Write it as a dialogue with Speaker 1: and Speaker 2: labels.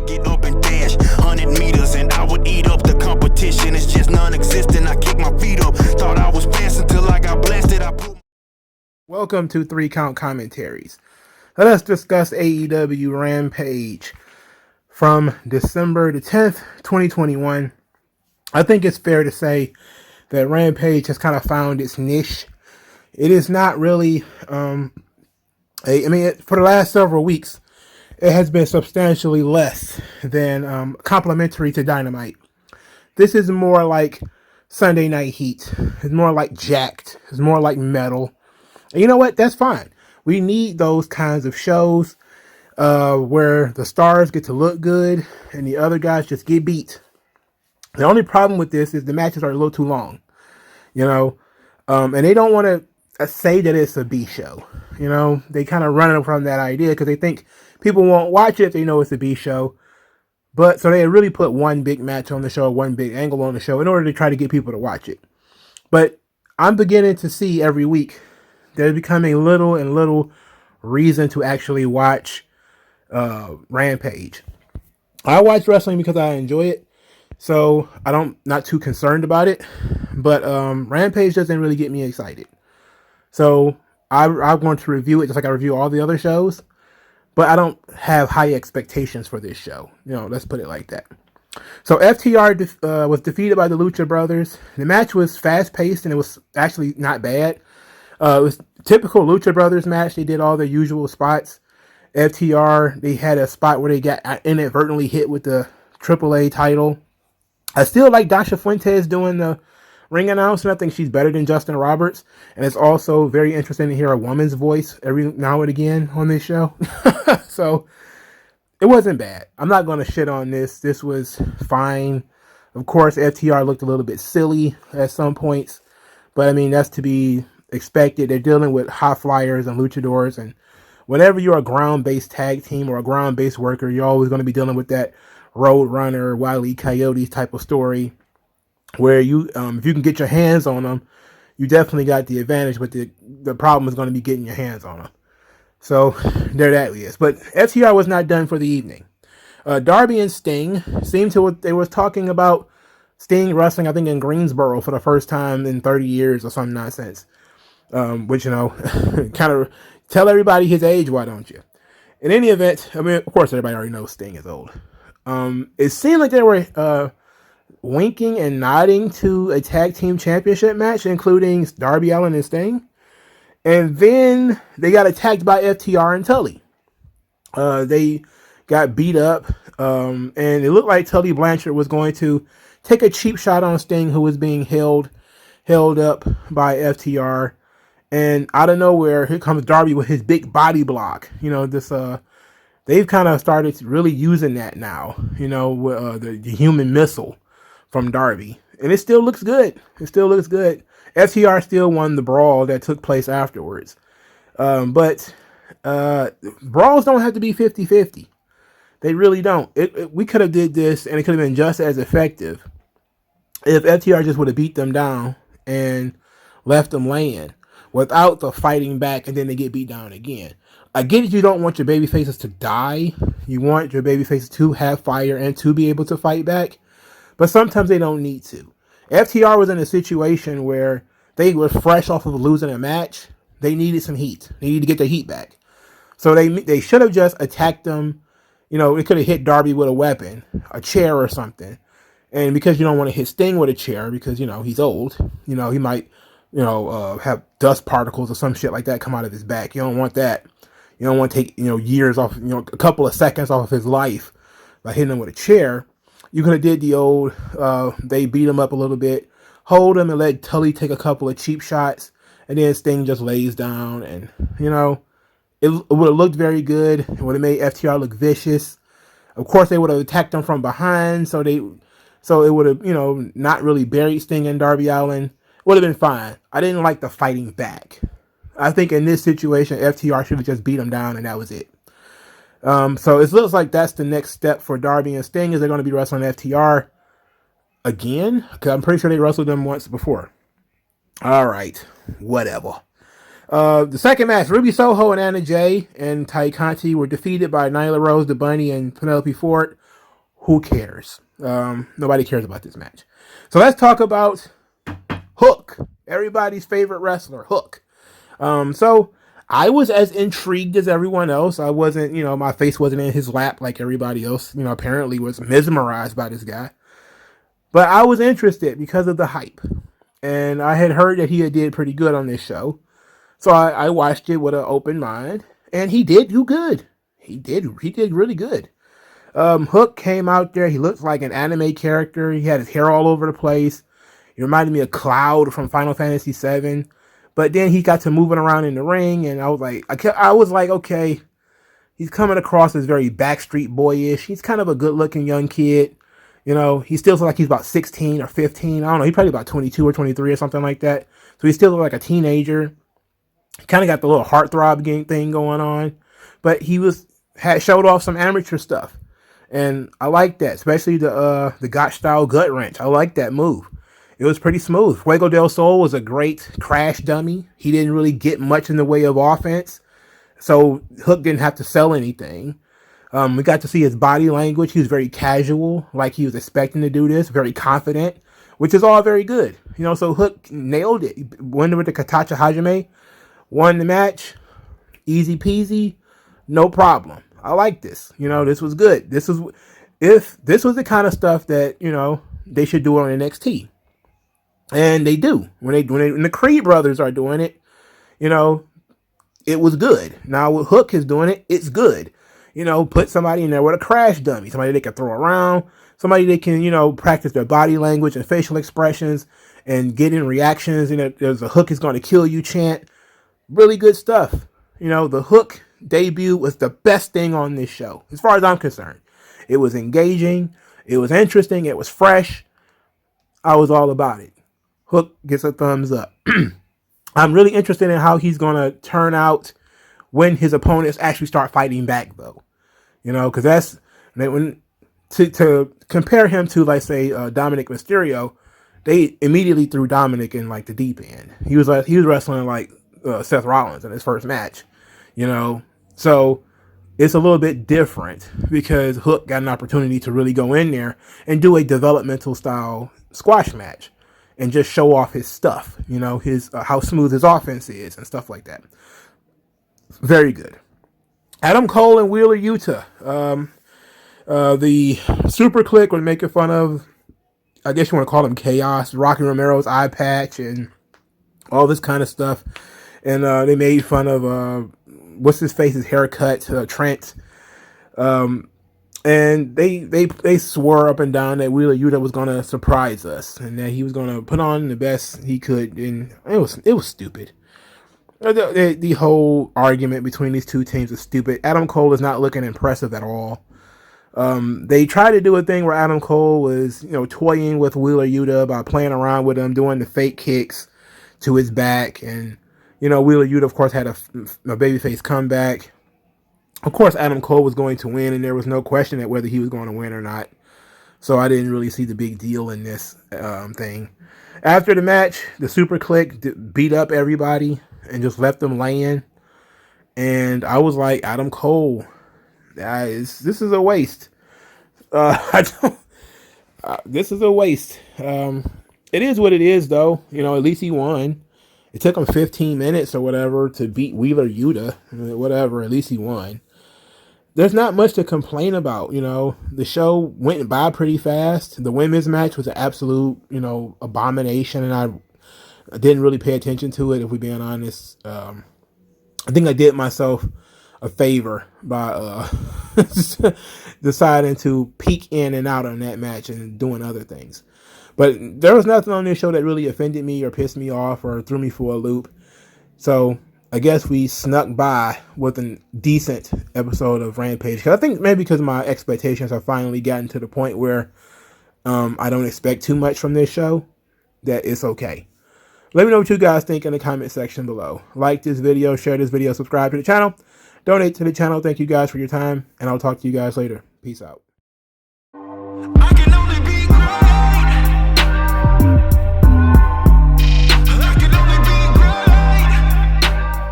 Speaker 1: get up and dash 100 meters and I would eat up the competition. It's just non-existent. I kick my feet up. Thought I was passing till I got blasted.
Speaker 2: Welcome to 3 Count Commentaries. Let us discuss AEW Rampage from December the 10th, 2021. I think it's fair to say that Rampage has kind of found its niche. It is not really, for the last several weeks, it has been substantially less than complimentary to Dynamite. This is more like Sunday Night Heat. It's more like Jacked. It's more like Metal. And you know what? That's fine. We need those kinds of shows where the stars get to look good and the other guys just get beat. The only problem with this is the matches are a little too long, and they don't want to say that it's a B show. They kind of run from that idea because they think people won't watch it if they know it's a B show. But so they really put one big match on the show, one big angle on the show in order to try to get people to watch it. But I'm beginning to see every week there's becoming little and little reason to actually watch Rampage. I watch wrestling because I enjoy it, so not too concerned about it. But Rampage doesn't really get me excited. So I'm going to review it just like I review all the other shows, but I don't have high expectations for this show. Let's put it like that. So FTR was defeated by the Lucha Brothers. The match was fast-paced and it was actually not bad. It was typical Lucha Brothers match. They did all their usual spots. FTR, they had a spot where they got inadvertently hit with the AAA title. I still like Dasha Fuentes doing the ring announcement. I think she's better than Justin Roberts. And it's also very interesting to hear a woman's voice every now and again on this show. So it wasn't bad. I'm not going to shit on this. This was fine. Of course, FTR looked a little bit silly at some points. But that's to be expected. They're dealing with high flyers and luchadors, and whenever you're a ground-based tag team or a ground-based worker, you're always going to be dealing with that Road Runner, Wile E. Coyote type of story, where you, if you can get your hands on them, you definitely got the advantage. But the problem is going to be getting your hands on them. So there that is. But FTR was not done for the evening. Darby and Sting they were talking about Sting wrestling, I think, in Greensboro for the first time in 30 years or some nonsense. Which, kind of tell everybody his age, why don't you? In any event, of course, everybody already knows Sting is old. It seemed like they were winking and nodding to a tag team championship match, including Darby Allin and Sting. And then they got attacked by FTR and Tully. They got beat up, and it looked like Tully Blanchard was going to take a cheap shot on Sting, who was being held up by FTR. And out of nowhere, here comes Darby with his big body block. They've kind of started really using that now, with the human missile from Darby. And it still looks good. FTR still won the brawl that took place afterwards. But brawls don't have to be 50-50. They really don't. We could have did this, and it could have been just as effective if FTR just would have beat them down and left them laying, without the fighting back, and then they get beat down again. I get it, you don't want your baby faces to die. You want your baby faces to have fire and to be able to fight back. But sometimes they don't need to. FTR was in a situation where they were fresh off of losing a match. They needed some heat. They needed to get their heat back. So they should have just attacked them. It could have hit Darby with a weapon, a chair or something. And because you don't want to hit Sting with a chair because, he's old. He might have dust particles or some shit like that come out of his back. You don't want that. You don't want to take, years off, a couple of seconds off of his life by hitting him with a chair. You could have did the old, they beat him up a little bit, hold him and let Tully take a couple of cheap shots, and then Sting just lays down, and, it would have looked very good. It would have made FTR look vicious. Of course, they would have attacked him from behind, so it would have, not really buried Sting and Darby Allin. Would have been fine. I didn't like the fighting back. I think in this situation, FTR should have just beat him down, and that was it. So it looks like that's the next step for Darby and Sting, is they're going to be wrestling FTR again, because I'm pretty sure they wrestled them once before. All right, whatever. The second match, Ruby Soho and Anna Jay and Tai Conti were defeated by Nyla Rose, the Bunny, and Penelope Ford. who cares? Nobody cares about this match. So let's talk about Hook, everybody's favorite wrestler, Hook. So I was as intrigued as everyone else. I wasn't, my face wasn't in his lap like everybody else, apparently was mesmerized by this guy. But I was interested because of the hype. And I had heard that he did pretty good on this show. So I watched it with an open mind. And he did do good. He did really good. Hook came out there. He looked like an anime character. He had his hair all over the place. He reminded me of Cloud from Final Fantasy VII. But then he got to moving around in the ring, and I was like, okay, he's coming across as very Backstreet Boyish. He's kind of a good-looking young kid. He still looks like he's about 16 or 15. I don't know. He's probably about 22 or 23 or something like that. So he still looks like a teenager. He kind of got the little heartthrob thing going on. But he had showed off some amateur stuff. And I like that, especially the Gotch-style gut wrench. I like that move. It was pretty smooth. Fuego del Sol was a great crash dummy. He didn't really get much in the way of offense. So Hook didn't have to sell anything. We got to see his body language. He was very casual, like he was expecting to do this, very confident, which is all very good. So Hook nailed it. He went with the Katacha Hajime, won the match, easy peasy, no problem. I like this. This was good. This was the kind of stuff that, they should do on NXT. And they do. When the Creed brothers are doing it, it was good. Now with Hook is doing it, it's good. Put somebody in there with a crash dummy, somebody they can throw around, somebody they can, practice their body language and facial expressions and get in reactions. There's a Hook is going to kill you chant. Really good stuff. The Hook debut was the best thing on this show, as far as I'm concerned. It was engaging. It was interesting. It was fresh. I was all about it. Hook gets a thumbs up. I'm really interested in how he's going to turn out when his opponents actually start fighting back, though. Because that's when to compare him to, like, say, Dominic Mysterio, they immediately threw Dominic in like the deep end. He was wrestling like Seth Rollins in his first match. So it's a little bit different because Hook got an opportunity to really go in there and do a developmental style squash match and just show off his stuff, his how smooth his offense is and stuff like that. Very good. Adam Cole and Wheeler Yuta. The Super Click was making fun of, I guess you want to call him Chaos, Rocky Romero's eye patch and all this kind of stuff. And they made fun of what's his face's haircut, Trent. And they swore up and down that Wheeler Yuta was going to surprise us and that he was going to put on the best he could. And it was stupid. The whole argument between these two teams is stupid. Adam Cole is not looking impressive at all. They tried to do a thing where Adam Cole was, toying with Wheeler Yuta by playing around with him, doing the fake kicks to his back. And, Wheeler Yuta, of course, had a babyface comeback. Of course, Adam Cole was going to win, and there was no question at whether he was going to win or not. So I didn't really see the big deal in this thing. After the match, the Super Click beat up everybody and just left them laying. And I was like, Adam Cole, this is a waste. This is a waste. It is what it is, though. At least he won. It took him 15 minutes or whatever to beat Wheeler Yuta. Whatever, at least he won. There's not much to complain about. The show went by pretty fast. The women's match was an absolute, abomination, and I didn't really pay attention to it, if we're being honest. I think I did myself a favor by deciding to peek in and out on that match and doing other things. But there was nothing on this show that really offended me or pissed me off or threw me for a loop. So I guess we snuck by with a decent episode of Rampage. Because I think maybe because my expectations have finally gotten to the point where I don't expect too much from this show, that it's okay. Let me know what you guys think in the comment section below. Like this video, share this video, subscribe to the channel, donate to the channel. Thank you guys for your time, and I'll talk to you guys later. Peace out.